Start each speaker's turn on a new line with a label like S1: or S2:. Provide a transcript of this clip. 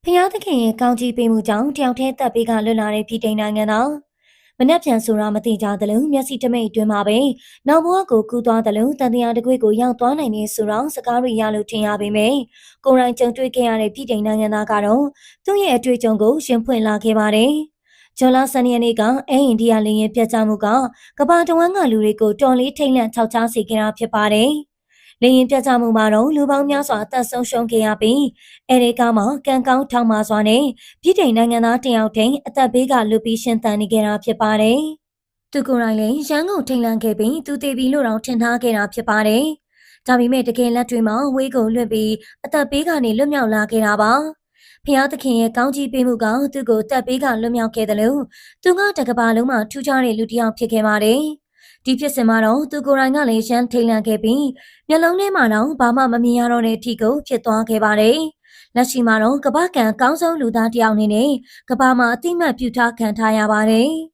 S1: ဖျားသခင်ရဲ့ကောင်းကြီးပေးမှုကြောင့်တယောက်တည်းတပ်ပေးကလွတ်လာတဲ့ပြည်ထိုင်နိုင်ငံတော်မနှက်ပြန်ဆိုတာမသိကြသလိုမျက်စိတမိတ်အတွင်းမှာပဲနောက်ဘဝကိုကူးသွားသလိုတန်တရားတကွေ့ကိုရောက်သွားနိုင်နေဆိုတော့စကားတွေရလို့ထင်ရပေမယ့်ကိုယ်တိုင်ကြုံတွေ့ခဲ့ရတဲ့ပြည်ထိုင်နိုင်ငံသားကတော့သူ့ရဲ့အတွေ့အကြုံကိုရှင်းဖွင့်လာခဲ့ပါတယ်။ဂျွန်လာဆန်နီယနေ့ကအိန္ဒိယလင်းရဲ့ပြတ်ကျမှုကကမ္ဘာတဝန်းကလူတွေကိုတော်လေးထိတ်လန့်ခြောက်ခြားစေခဲ့တာဖြစ်ပါတယ်။လေရင်ပြတ်ကျမှုမှာတော့လူပေါင်းများစွာအသက်ဆုံးရှုံးခဲ့ရပြီးအဲဒီကမှကံကောင်းထောင်ပါစွာနဲ့ပြည်ထိုင်နိုင်ငံသားတယောက်ထိန်အသက်ဘေးကလွတ်ပြီးရှင်သန်နေခဲ့တာဖြစ်ပါတယ်။သူကိုယ်တိုင်လည်းရန်ကုန်ထိန်လန့်ခဲ့ပြီးသူတည်ပြီးလို့တော့ထင်ထားခဲ့တာဖြစ်ပါတယ်။ဒါပေမဲ့တကယ်လက်တွေမှာဝေးကုန်လွတ်ပြီးအသက်ဘေးကနေလွတ်မြောက်လာခဲ့တာပါ။ဖျားသခင်ရဲ့ကောင်းကြီးပေးမှုကသူ့ကိုတက်ပေးကလွတ်မြောက်ခဲ့တယ်လို့သူကတကဘာလုံးမှာထူးခြားတဲ့လူတစ်ယောက်ဖြစ်ခဲ့ပါတယ်။ဒီဖြစ်စဉ်မှာတော့သူကိုယ်တိုင်ကလည်းရန်ထိန်လန့်ခဲ့ပြီးမျက်လုံးထဲမှာတော့ဘာမှမမြင်ရတော့တဲ့အထိကိုဖြစ်သွားခဲ့ပါတယ်။လက်ရှိမှာတော့ကမ္ဘာ့ကံကောင်းဆုံးလူသားတစ်ယောက်အနေနဲ့ကမ္ဘာမှာအသိမှတ်ပြုထားခံထားရပါတယ်။